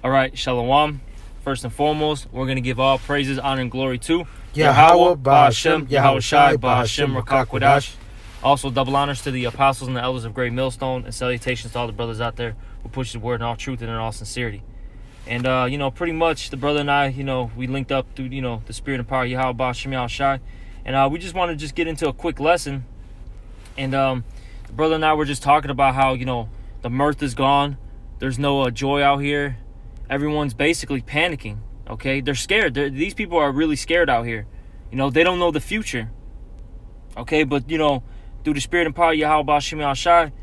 All right, Shalom. First and foremost, we're going to give all praises, honor, and glory to Yahweh, Ba'ashem, Yahweh Shai, Ba'ashem, Rakakwadash. Also, double honors to the apostles and the elders of Great Millstone, and salutations to all the brothers out there who push the word in all truth and in all sincerity. And, pretty much the brother and I, we linked up through, the spirit and power of Yahweh, Ba'ashem, Yahweh Shai. And we just want to just get into a quick lesson. And the brother and I were just talking about how, the mirth is gone. There's no joy out here. Everyone's basically panicking, okay? They're scared. These people are really scared out here. They don't know the future, okay? But, through the spirit and power of Yahweh Ba'ashem Yahweh Shai,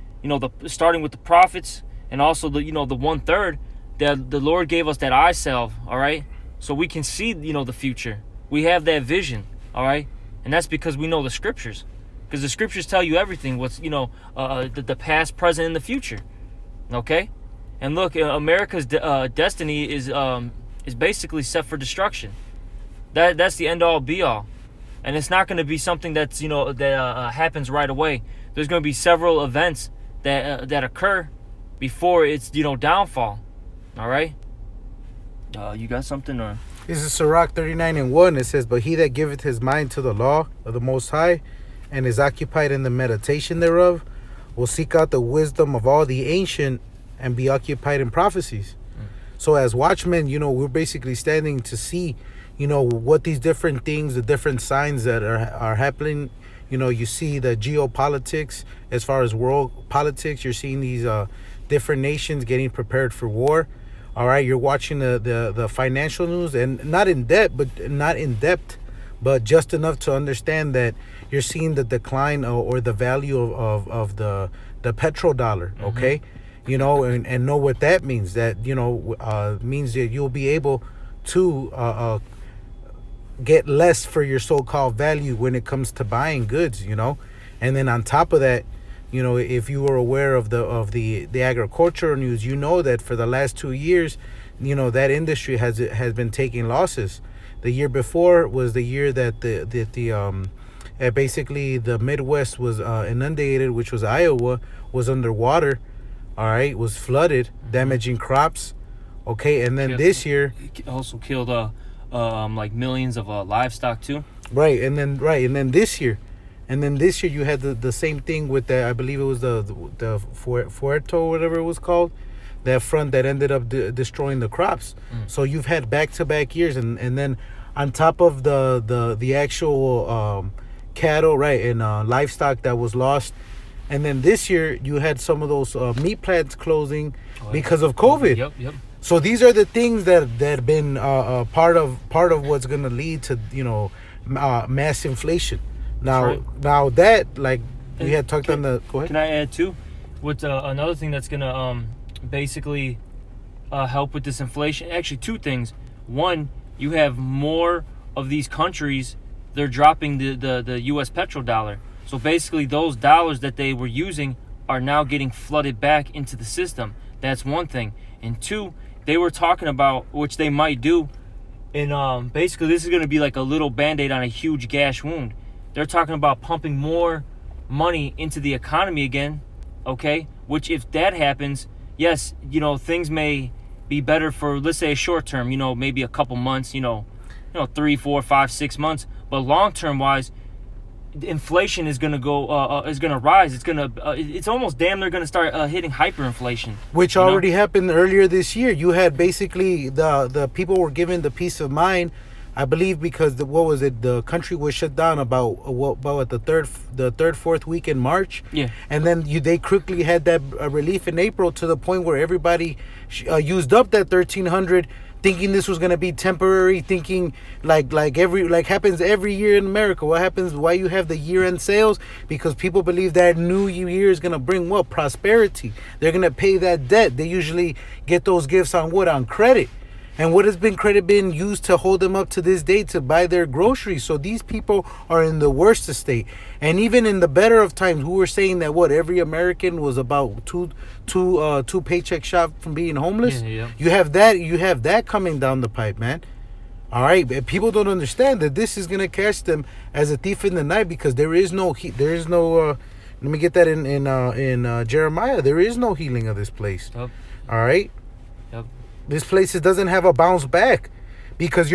starting with the prophets and also the 1/3, that the Lord gave us that eye salve, all right? So we can see, the future. We have that vision, all right? And that's because we know the scriptures. Because the scriptures tell you everything, what's, the past, present, and the future, okay? And look, America's destiny is basically set for destruction. That's the end all be all, and it's not going to be something that's that happens right away. There's going to be several events that occur before its downfall. All right. You got something or? This is Sirach 39:1. It says, "But he that giveth his mind to the law of the Most High, and is occupied in the meditation thereof, will seek out the wisdom of all the ancient, and be occupied in prophecies." So as watchmen, we're basically standing to see, what these different things, the different signs that are happening. You see the geopolitics as far as world politics. You're seeing these different nations getting prepared for war. All right, you're watching the financial news, and not in depth, but just enough to understand that you're seeing the decline or the value of the petrodollar. Okay. And know what that means. That, means that you'll be able to get less for your so-called value when it comes to buying goods, And then on top of that, if you were aware of the agricultural news, that for the last 2 years, that industry has been taking losses. The year before was the year that basically the Midwest was inundated, which was Iowa, was underwater. All right, was flooded, damaging crops. Okay, and then this year it also killed like millions of livestock too. Right, and then this year you had the same thing with the, I believe it was the Fuerte, whatever it was called, that front that ended up destroying the crops. So you've had back-to-back years, and then on top of the actual cattle, right, and livestock that was lost. And then this year, you had some of those meat plants closing because of COVID. Yep. So these are the things that have been part of what's going to lead to mass inflation. Now that, like we had talked on the. Go ahead. Can I add too? With another thing that's going to basically help with this inflation? Actually, two things. One, you have more of these countries. They're dropping the U.S. petrodollar. So basically, those dollars that they were using are now getting flooded back into the system. That's one thing. And two, they were talking about, which they might do, and basically this is going to be like a little Band-Aid on a huge gash wound. They're talking about pumping more money into the economy again, okay? Which if that happens, yes, things may be better for, let's say, a short term, maybe a couple months, 3, 4, 5, 6 months. But long-term wise, inflation is gonna rise. It's almost damn near gonna start hitting hyperinflation, which already happened earlier this year. You had basically the people were given the peace of mind, I believe, because the country was shut down about the fourth week in March. Yeah, and then they quickly had that relief in April to the point where everybody used up that $1,300. Thinking this was gonna be temporary, thinking like happens every year in America. What happens? Why you have the year-end sales? Because people believe that new year is gonna bring what? Prosperity. They're gonna pay that debt. They usually get those gifts on what? On credit. And what has credit been used to hold them up to this day to buy their groceries? So these people are in the worst estate. And even in the better of times, who were saying that every American was about two paycheck shot from being homeless. Yeah. You have that coming down the pipe, man. All right, people don't understand that this is gonna catch them as a thief in the night, because there is no let me get that in Jeremiah. There is no healing of this place. Yep. All right. Yep. This place doesn't have a bounce back, because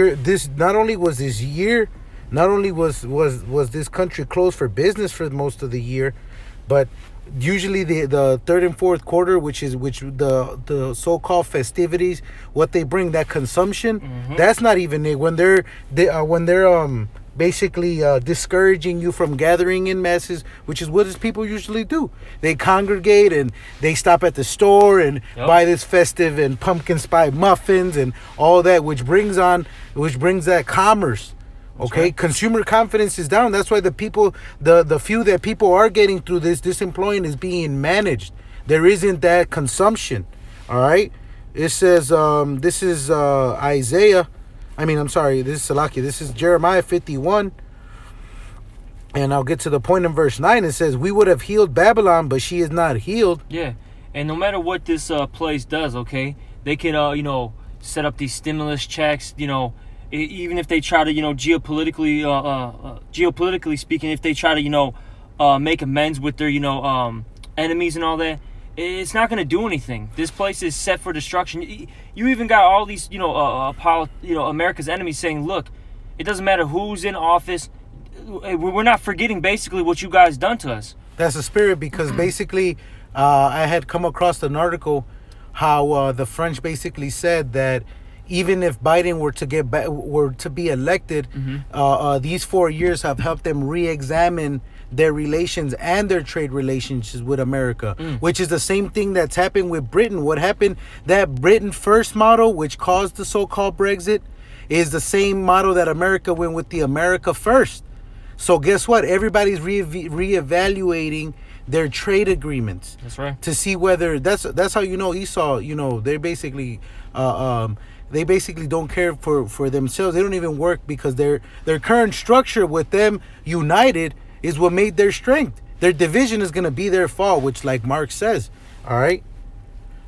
not only was this year, not only was this country closed for business for most of the year, but usually the third and fourth quarter, which the so-called festivities, what they bring, that consumption, that's not even it. When they're basically discouraging you from gathering in masses, which is what people usually do. They congregate and they stop at the store and buy this festive and pumpkin spice muffins and all that, which brings that commerce. Okay, right. Consumer confidence is down. That's why the few that people are getting through this employment is being managed. There isn't that consumption. All right. It says this is Isaiah. This is Salakia. This is Jeremiah 51. And I'll get to the point in verse 9. It says, we would have healed Babylon, but she is not healed. Yeah. And no matter what this place does, okay, they can, set up these stimulus checks, even if they try to, geopolitically speaking, if they try to, make amends with their, enemies and all that, it's not going to do anything. This place is set for destruction. You even got all these, America's enemies saying, look, it doesn't matter who's in office. We're not forgetting basically what you guys done to us. That's the spirit, because basically I had come across an article how the French basically said that even if Biden were to be elected, these 4 years have helped them re-examine their relations and their trade relationships with America, which is the same thing that's happened with Britain. What happened, that Britain first model, which caused the so-called Brexit, is the same model that America went with, the America first. So guess what? Everybody's reevaluating their trade agreements. That's right. To see whether that's how Esau. They basically don't care for themselves. They don't even work, because their current structure with them united is what made their strength. Their division is going to be their fall, which, like Mark says. All right.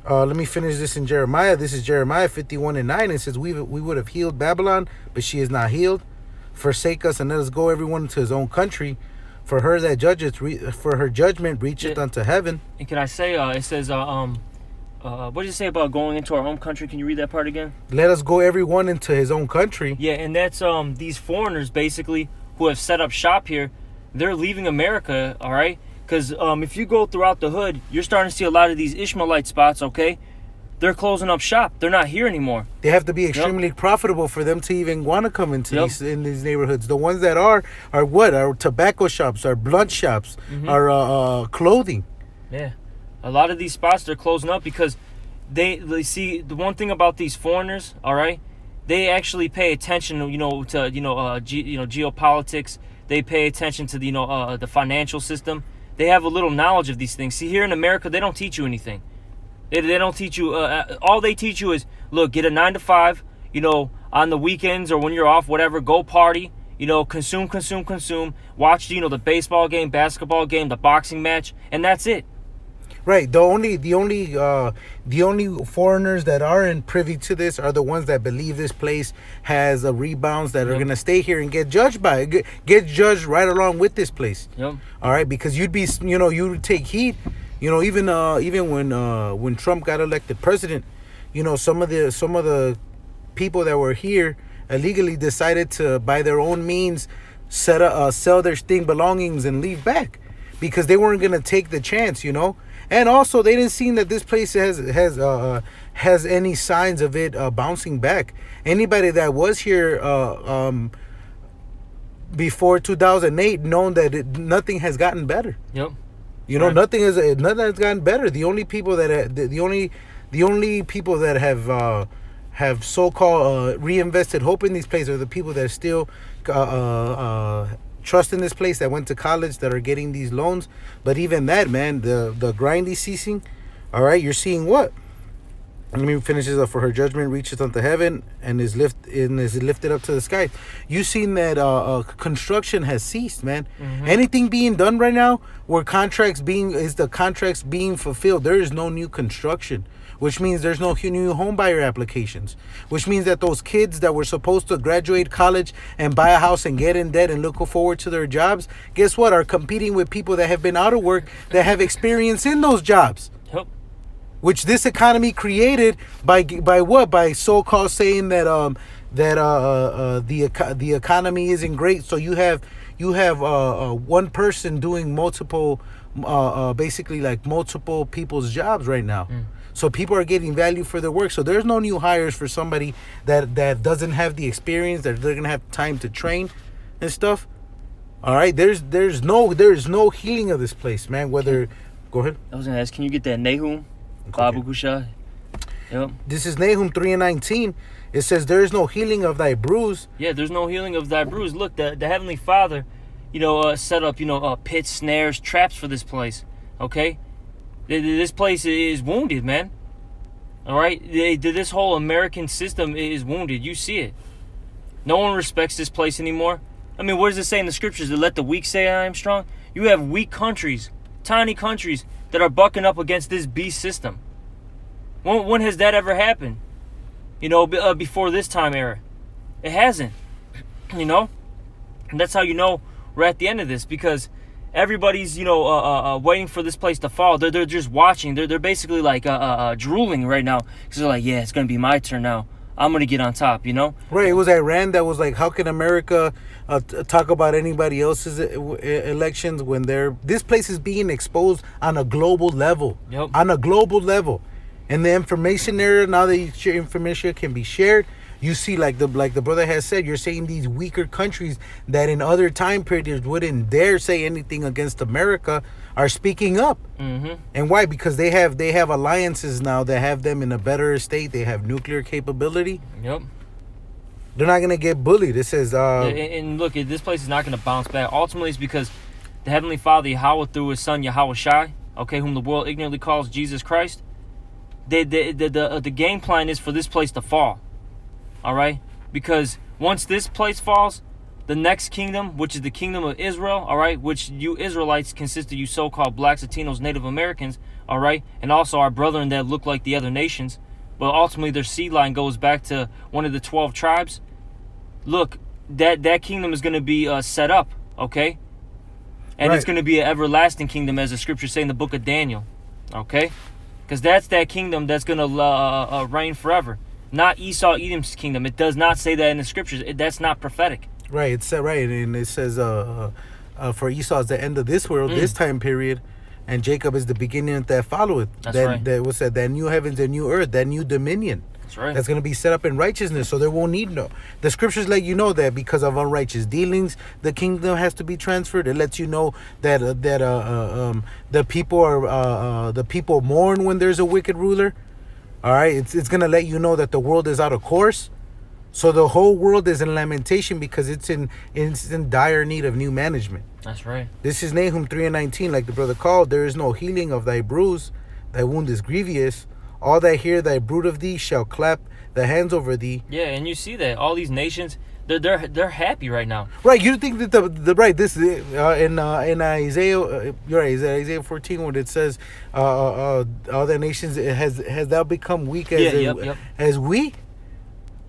Let me finish this in Jeremiah. This is Jeremiah 51:9. It says, we would have healed Babylon, but she is not healed. Forsake us and let us go, everyone, to his own country. For her that judgeth, for her judgment reacheth unto heaven. And can I say, it says, what did it say about going into our home country? Can you read that part again? Let us go, everyone, into his own country. Yeah, and that's these foreigners basically who have set up shop here. They're leaving America, all right? Because if you go throughout the hood, you're starting to see a lot of these Ishmaelite spots, okay? They're closing up shop. They're not here anymore. They have to be extremely profitable for them to even want to come into these neighborhoods. The ones that are what? Are tobacco shops, are blunt shops, are clothing. Yeah. A lot of these spots, they're closing up because they see, the one thing about these foreigners, all right? They actually pay attention, to geopolitics. They pay attention to the financial system. They have a little knowledge of these things. See, here in America, they don't teach you anything. They don't teach you. All they teach you is, look, get a 9 to 5. On the weekends or when you're off, whatever, go party. Consume. Watch, the baseball game, basketball game, the boxing match, and that's it. Right. The only foreigners that aren't privy to this are the ones that believe this place has a rebounds that are going to stay here and get judged right along with this place. Yep. All right, because you would take heat. Even when Trump got elected president, some of the people that were here illegally decided to, by their own means, sell their belongings and leave back, because they weren't gonna take the chance, And also, they didn't see that this place has any signs of it bouncing back. Anybody that was here before 2008 known that nothing has gotten better. Yep. Right. Nothing has gotten better. The only people that have so-called reinvested hope in these places are the people that still trust in this place, that went to college, that are getting these loans. But even that, man, the grind is ceasing. All right, you're seeing what? Let me finish this up. For her judgment reaches unto heaven and is lifted up to the sky. You've seen that construction has ceased, man. Anything being done right now where the contracts being fulfilled, there is no new construction, which means there's no new home buyer applications, which means that those kids that were supposed to graduate college and buy a house and get in debt and look forward to their jobs, guess what? Are competing with people that have been out of work, that have experience in those jobs. Yep. which this economy created by what? By so-called saying that the economy isn't great, so you have one person doing multiple basically like multiple people's jobs right now. So people are getting value for their work. So there's no new hires for somebody that doesn't have the experience, that they're gonna have time to train and stuff. All right, there's no healing of this place, man. Whether go ahead. I was gonna ask, can you get that Nahum, Babu Kushai? Yep. This is Nahum 3:19. It says, "There is no healing of thy bruise." Yeah, there's no healing of thy bruise. Look, the Heavenly Father, set up, pits, snares, traps for this place. Okay, this place is wounded, man. All right, this whole American system is wounded. You see it. No one respects this place anymore. I mean, what does it say in the scriptures? To let the weak say I am strong. You have weak countries, tiny countries that are bucking up against this beast system. When has that ever happened? Before this time era, it hasn't. And that's how we're at the end of this, because everybody's waiting for this place to fall. They're just watching. They're basically like drooling right now, because they're like, yeah, it's gonna be my turn now. I'm gonna get on top. Right. It was Iran that was like, how can America talk about anybody else's elections when this place is being exposed on a global level. Yep. On a global level. And the information there, now that your information can be shared, you see, like the brother has said, you're saying these weaker countries that in other time periods wouldn't dare say anything against America are speaking up. Mm-hmm. And why? Because they have alliances now that have them in a better state. They have nuclear capability. Yep. They're not gonna get bullied. It says, and look, this place is not gonna bounce back. Ultimately, it's because the Heavenly Father Yahweh, through His Son Yahweh Shai, okay, whom the world ignorantly calls Jesus Christ. The game plan is for this place to fall. All right, because once this place falls, the next kingdom, which is the kingdom of Israel, all right, which you Israelites consist of you so-called blacks, Latinos, Native Americans, all right, and also our brethren that look like the other nations, but ultimately their seed line goes back to one of the 12 tribes. Look, that kingdom is going to be set up, okay, and it's going to be an everlasting kingdom, as the scriptures say in the book of Daniel, okay, because that's that kingdom that's going to reign forever. Not Esau, Edom's kingdom. It does not say that in the scriptures. That's not prophetic. Right. It's right, and it says, for Esau is the end of this world, this time period, and Jacob is the beginning that followeth. That's right. That was said, that new heavens and new earth, that new dominion. That's right. That's going to be set up in righteousness, so there won't need no. The scriptures let you know that because of unrighteous dealings, the kingdom has to be transferred. It lets you know that the people mourn when there's a wicked ruler. All right, it's gonna let you know that the world is out of course, so the whole world is in lamentation because it's in dire need of new management. That's right. This is Nahum 3:19, like the brother called. There is no healing of thy bruise, thy wound is grievous. All that hear thy brood of thee shall clap the hands over thee. Yeah, and you see that all these nations, they're happy right now. Right, you think that the right this in Isaiah, you're right, Isaiah 14 when it says all the nations has thou become weak as as we.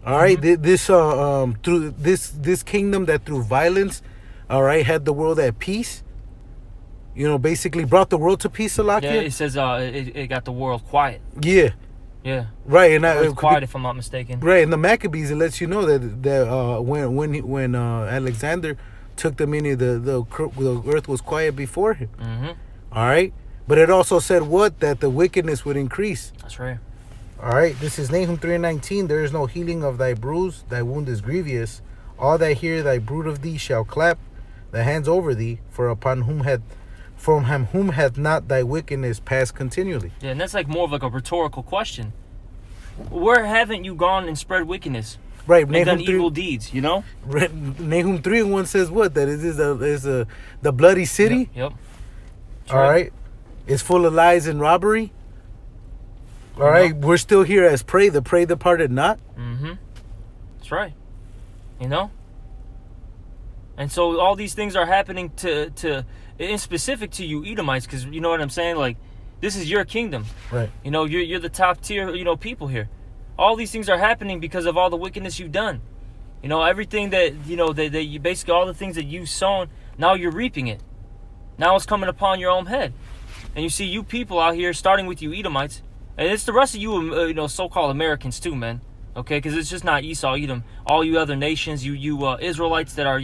All right, this through this kingdom that through violence, all right, had the world at peace. Basically brought the world to peace. Yeah, it says it got the world quiet. Yeah. Yeah. Right, and it was quiet, if I'm not mistaken. Right, in the Maccabees, it lets you know that when Alexander took the meaning, the earth was quiet before him. Mm-hmm. All right, but it also said what? That the wickedness would increase. That's right. All right, this is Nahum 3:19. There is no healing of thy bruise, thy wound is grievous. All that hear thy brood of thee shall clap the hands over thee, from whom hath not thy wickedness passed continually. Yeah, and that's more of a rhetorical question. Where haven't you gone and spread wickedness? Right, and done evil deeds, Nahum 3:1 says what? That it is the bloody city. Yep. All right. It's full of lies and robbery. All right, we're still here as prey. The prey departed not. Mm-hmm. That's right. And so all these things are happening to in specific to you Edomites, because you know what I'm saying. This is your kingdom. Right. You're the top tier. People here. All these things are happening because of all the wickedness you've done. Everything that that you basically all the things that you've sown. Now you're reaping it. Now it's coming upon your own head. And you see, you people out here, starting with you Edomites, And it's the rest of you, so-called Americans too, man. Okay, because it's just not Esau, Edom. All you other nations, you Israelites that are,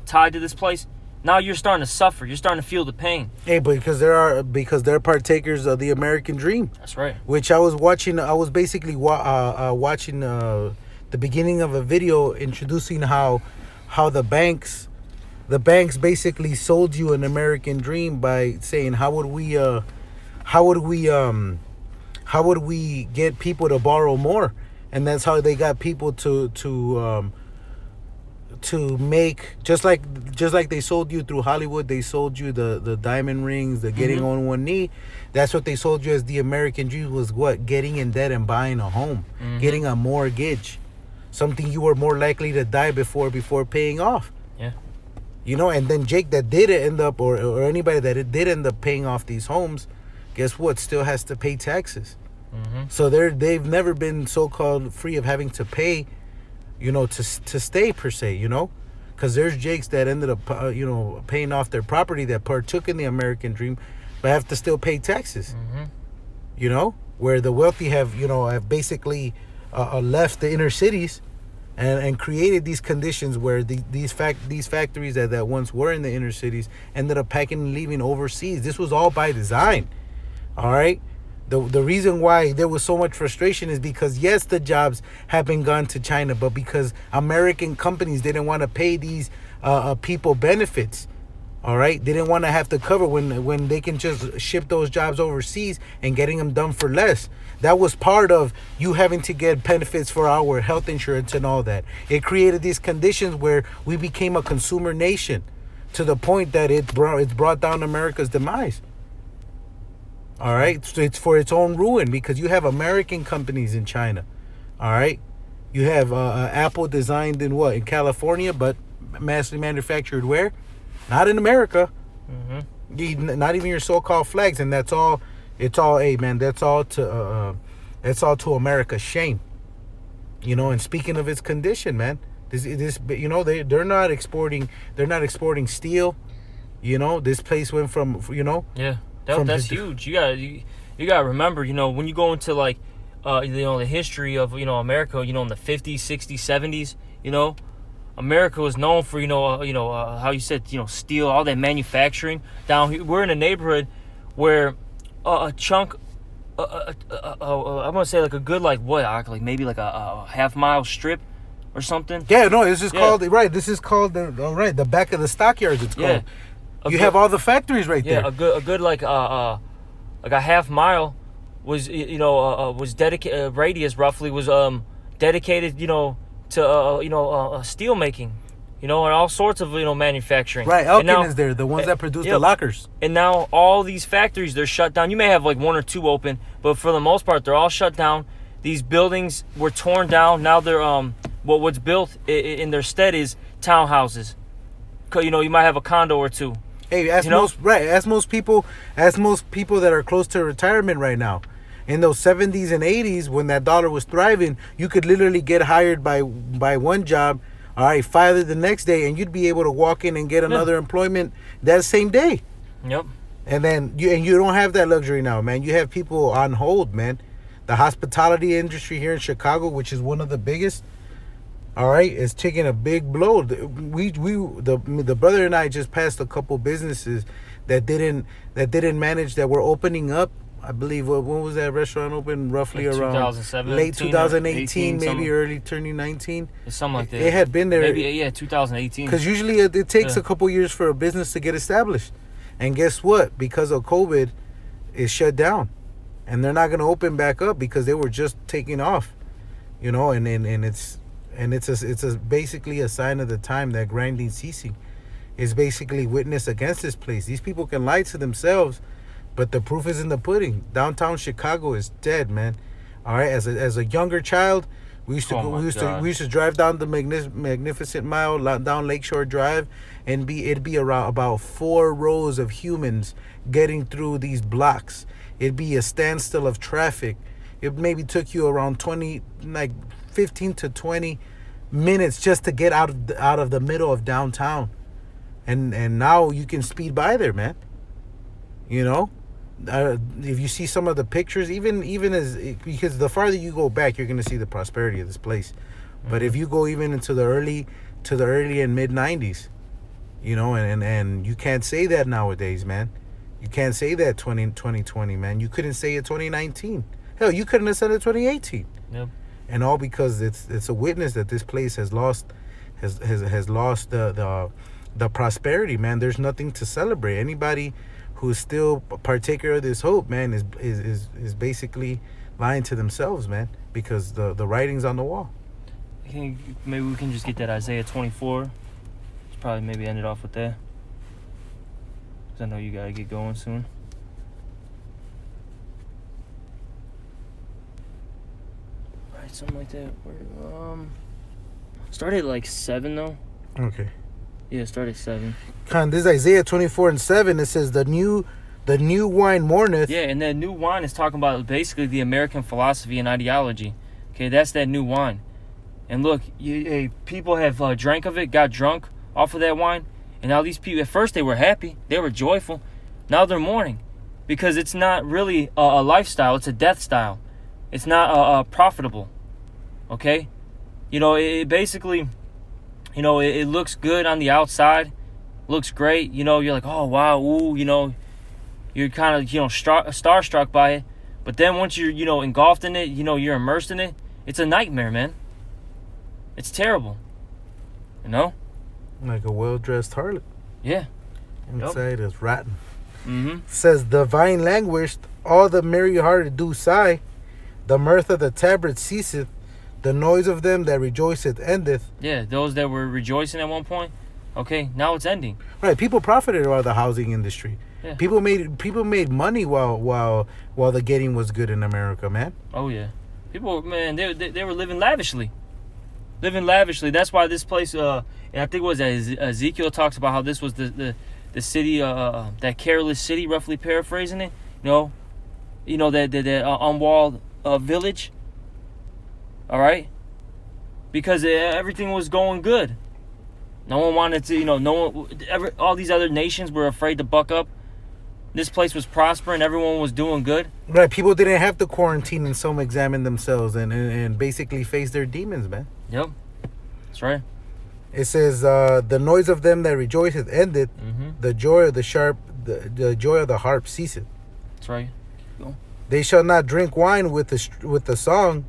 tied to this place. Now you're starting to suffer. You're starting to feel the pain. Hey, because they're partakers of the American dream. That's right. Which I was watching. I was basically watching the beginning of a video introducing how the banks basically sold you an American dream by saying how would we get people to borrow more, and that's how they got people to make just like they sold you through Hollywood. They sold you the diamond rings, the getting on one knee. That's what they sold you as the American dream, was what? Getting in debt and buying a home, getting a mortgage, something you were more likely to die before paying off. Yeah. And then Jake that did end up, or anybody that it did end up paying off these homes, guess what? Still has to pay taxes. So they've never been so-called free of having to pay, to stay per se, because there's Jakes that ended up, paying off their property that partook in the American dream, but have to still pay taxes. Where the wealthy have basically left the inner cities and created these conditions where these factories that once were in the inner cities ended up packing and leaving overseas. This was all by design. All right. The reason why there was so much frustration is because, yes, the jobs have been gone to China, but because American companies didn't want to pay these people benefits. All right. They didn't want to have to cover when they can just ship those jobs overseas and getting them done for less. That was part of you having to get benefits for our health insurance and all that. It created these conditions where we became a consumer nation to the point that it's brought down America's demise. All right. So it's for its own ruin, because you have American companies in China. All right. You have Apple designed in what? In California, but massively manufactured where? Not in America. Not even your so-called flags. And that's all. It's all, hey man, that's all to America's shame. And speaking of its condition, man, this they're not exporting steel. This place went from Yeah. That's huge. You gotta remember, when you go into like the history of America, in the 50s, 60s, 70s, America was known for how you said steel, all that manufacturing. Down here, we're in a neighborhood where a chunk, I'm gonna say like a good maybe like a half-mile strip or something. Yeah, no, this is called right. This is called the back of the stockyards. It's called. You have all the factories right there. Yeah, a good like a half mile was was dedicated, radius roughly was dedicated to steel making, and all sorts of manufacturing. Right, Elkin is there, the ones that produce the lockers. And now all these factories, they're shut down. You may have like one or two open, but for the most part they're all shut down. These buildings were torn down. Now they're what's built in their stead is townhouses. You might have a condo or two. Hey, as most people that are close to retirement right now. In those 70s and 80s, when that dollar was thriving, you could literally get hired by one job, all right, fired the next day, and you'd be able to walk in and get another employment that same day. Yep. And then you don't have that luxury now, man. You have people on hold, man. The hospitality industry here in Chicago, which is one of the biggest, all right, is taking a big blow. The brother and I just passed a couple businesses that didn't manage, that were opening up. I believe when was that restaurant open? Roughly like around 2007, late 2018, 18, maybe something. Early 2019. Something like that. It had been there. Maybe 2018. Because usually it takes a couple years for a business to get established, and guess what? Because of COVID, it's shut down, and they're not going to open back up because they were just taking off, and it's basically a sign of the time that grinding ceasing is basically witness against this place. These people can lie to themselves, but the proof is in the pudding. Downtown Chicago is dead, man. All right, as a younger child, we used to drive down the Magnificent Mile down Lakeshore Drive, and it'd be around about 4 rows of humans getting through these blocks. It'd be a standstill of traffic. It maybe took you around 15 to 20 minutes just to get out of the middle of downtown, and now you can speed by there, man. If you see some of the pictures, even as because the farther you go back, you're gonna see the prosperity of this place. But if you go even into the early and mid '90s, you know, and you can't say that nowadays, man. You can't say that 2020, man. You couldn't say it 2019. Hell, you couldn't have said it 2018. Yep. And all because it's a witness that this place has lost the prosperity, man. There's nothing to celebrate. Anybody who's still a partaker of this hope, man, is basically lying to themselves, man, because the writing's on the wall. Maybe we can just get that Isaiah 24. Let's probably maybe end it off with that. Because I know you got to get going soon. Right, something like that. Start at like 7 though. Okay. Yeah, start at 7. This is Isaiah 24:7. It says the new wine mourneth. Yeah, and that new wine is talking about basically the American philosophy and ideology. Okay, that's that new wine. And look, people have drank of it, got drunk off of that wine. And now these people, at first they were happy, they were joyful. Now they're mourning because it's not really a lifestyle, it's a death style. It's not profitable. Okay? You know, it basically, you know, it looks good on the outside, looks great. You know, you're like, oh, wow, ooh, you know, you're kind of, you know, starstruck by it. But then once you're, you know, engulfed in it, you know, you're immersed in it, it's a nightmare, man. It's terrible. You know? Like a well-dressed harlot. Yeah. Inside is rotten. Mm-hmm. Says the vine languished, all the merry-hearted do sigh. The mirth of the tabrets ceaseth, the noise of them that rejoiceth endeth. Yeah, those that were rejoicing at one point, okay, now it's ending. Right, people profited out of the housing industry. Yeah. People made money while the getting was good in America, man. Oh yeah, people, man, they were living lavishly. That's why this place, and I think it was Ezekiel talks about how this was the city, that careless city, roughly paraphrasing it. You know that unwalled village. All right, because everything was going good. No one wanted to, all these other nations were afraid to buck up. This place was prospering. Everyone was doing good. Right, people didn't have to quarantine and some examine themselves and basically face their demons, man. Yep, that's right. It says, the noise of them that rejoiceth ended, the joy of the joy of the harp ceaseth. That's right. Go. They shall not drink wine with the song.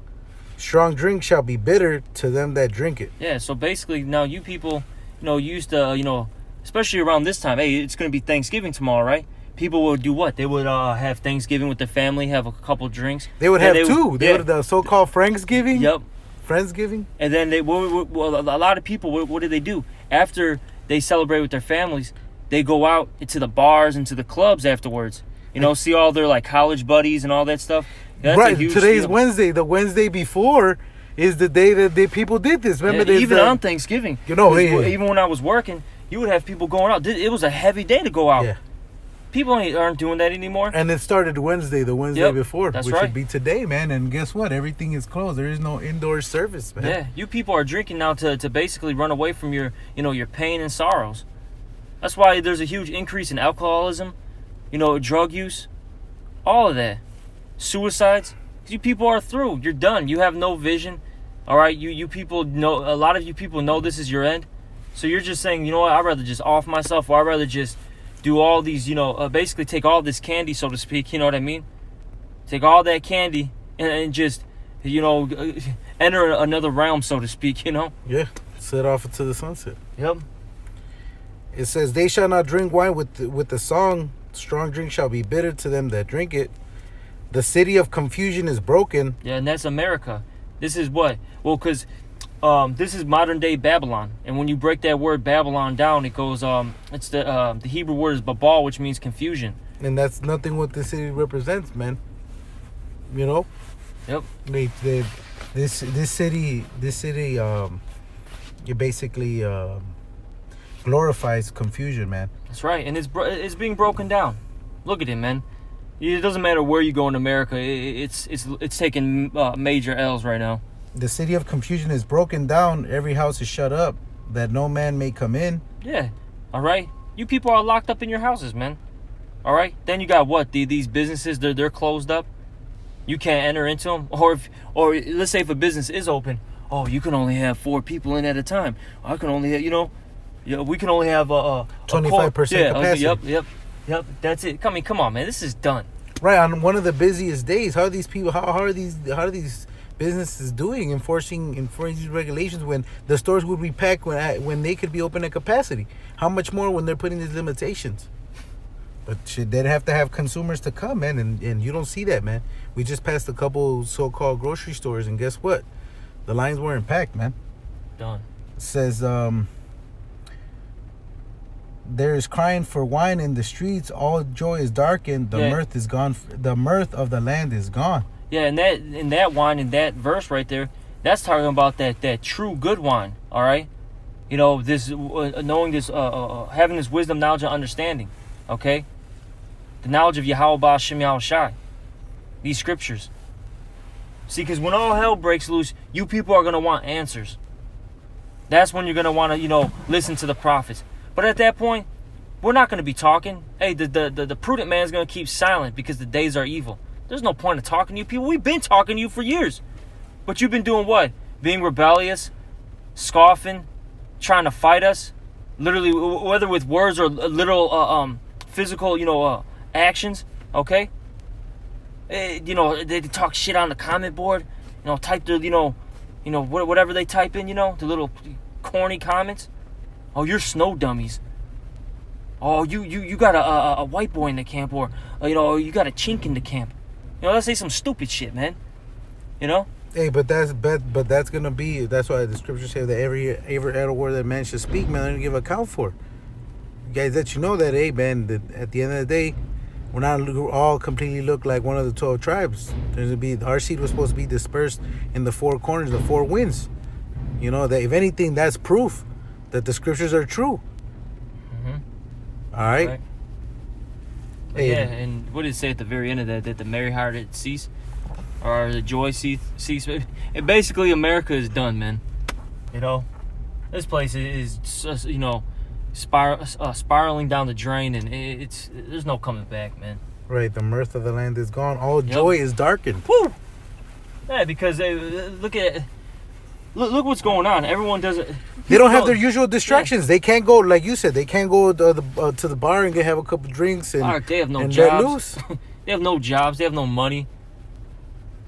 Strong drink shall be bitter to them that drink it. Yeah, so basically now you people, used to, especially around this time, hey, it's going to be Thanksgiving tomorrow, right? People would do what? They would have Thanksgiving with their family, have a couple drinks. They would have two. They would have the so-called Friendsgiving. Yep. Friendsgiving. And then a lot of people, what do they do? After they celebrate with their families, they go out into the bars, into the clubs afterwards. See all their like college buddies and all that stuff. That's right. Today's Wednesday. The Wednesday before is the day that people did this. Remember, even on Thanksgiving. Even when I was working, you would have people going out. It was a heavy day to go out. Yeah. People aren't doing that anymore. And it started Wednesday, the Wednesday before, which right. would be today, man. And guess what? Everything is closed. There is no indoor service, man. Yeah, you people are drinking now to basically run away from your pain and sorrows. That's why there's a huge increase in alcoholism, drug use, all of that. Suicides. You people are through. You're done. You have no vision. All right, you people know, a lot of you people know this is your end. So you're just saying, you know what, I'd rather just off myself, or I'd rather just do all these, basically take all this candy, so to speak, you know what I mean? Take all that candy and just, enter another realm, so to speak, Yeah, set off into the sunset. Yep. It says, they shall not drink wine with the song. Strong drink shall be bitter to them that drink it. The city of confusion is broken. Yeah, and that's America. This is what? Well, because this is modern day Babylon, and when you break that word Babylon down, it goes it's the Hebrew word is Babal, which means confusion. And that's nothing what the city represents, man. Yep. This city it basically glorifies confusion, man. That's right, and it's being broken down. Look at it, man. It doesn't matter where you go in America. It's taking major L's right now. The city of confusion is broken down. Every house is shut up, that no man may come in. Yeah, all right. You people are locked up in your houses, man. All right. Then you got what? These businesses, they're closed up. You can't enter into them. Or let's say if a business is open, oh, you can only have 4 people in at a time. I can only have, we can only have 25% capacity. Yep. That's it. Come on, man. This is done. Right, on one of the busiest days. How are these people? How are these businesses doing enforcing these regulations when the stores would be packed when they could be open at capacity? How much more when they're putting these limitations? But they'd have to have consumers to come, man, and you don't see that, man. We just passed a couple so-called grocery stores, and guess what? The lines weren't packed, man. Done. It says there is crying for wine in the streets. All joy is darkened. The mirth is gone. The mirth of the land is gone. Yeah, and that wine in that verse right there, that's talking about that true good wine. All right, this knowing this, having this wisdom, knowledge, and understanding. Okay, the knowledge of Yahweh Shem Yahushai. These scriptures. See, because when all hell breaks loose, you people are gonna want answers. That's when you're gonna want to, listen to the prophets. But at that point, we're not going to be talking. Hey, the prudent man is going to keep silent because the days are evil. There's no point of talking to you people. We've been talking to you for years. But you've been doing what? Being rebellious, scoffing, trying to fight us. Literally, whether with words or literal physical, actions. Okay? They talk shit on the comment board. Type their, whatever they type in, the little corny comments. Oh, you're snow dummies. Oh, you got a white boy in the camp, or you got a chink in the camp. Let's say some stupid shit, man. Hey, but that's gonna be. That's why the scriptures say that every idle word that man should speak, man, they're gonna give account for. You guys, let you know that, hey, man. That at the end of the day, we're not all completely look like one of the 12 tribes. There's gonna be our seed was supposed to be dispersed in the 4 corners, the 4 winds. That if anything, that's proof that the scriptures are true. Mm-hmm. All right. Hey, yeah, and what did it say at the very end of that the merry-hearted cease, or the joy cease? And basically, America is done, man. This place is spiraling down the drain, and there's no coming back, man. Right, the mirth of the land is gone. All joy is darkened. Woo! Yeah, because look what's going on. Everyone does it. They don't have their usual distractions. Yeah. They can't go, like you said, they can't go to the bar and have a couple drinks and they have no jobs. They have no jobs. They have no money.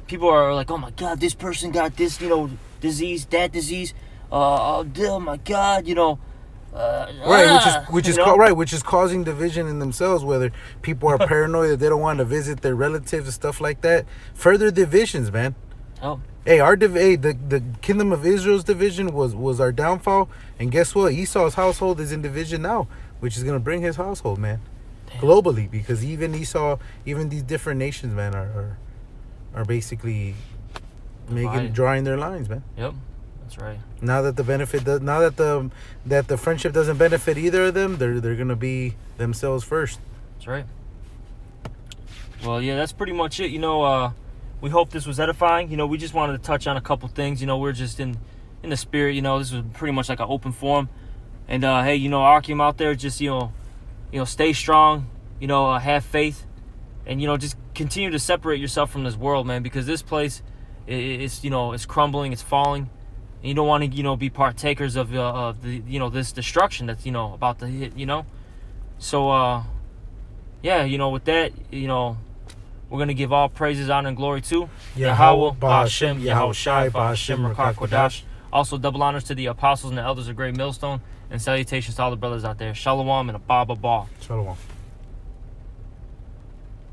People are like, oh my God, this person got this, disease, that disease. Oh my God, right, which is causing division in themselves. Whether people are paranoid that they don't want to visit their relatives and stuff like that. Further divisions, man. Oh. Hey, the kingdom of Israel's division was our downfall, and guess what? Esau's household is in division now, which is gonna bring his household, man, globally, because even Esau, even these different nations, man, are basically drawing their lines, man. Yep, that's right. Now that that the friendship doesn't benefit either of them, they're gonna be themselves first. That's right. Well, yeah, that's pretty much it. We hope this was edifying. We just wanted to touch on a couple things. We're just in the spirit. This was pretty much like an open forum. And hey, Archeum out there, just stay strong. Have faith, and just continue to separate yourself from this world, man, because this place it's crumbling, it's falling, and you don't want to be partakers of the this destruction that's about to hit. So yeah, with that, we're going to give all praises, honor, and glory to Yahweh, Ba'ashem, Yahushai, Ba'ashem, Rakah Kodash. Also, double honors to the apostles and the elders of Great Millstone, and salutations to all the brothers out there. Shalom and a Ba. Shalom.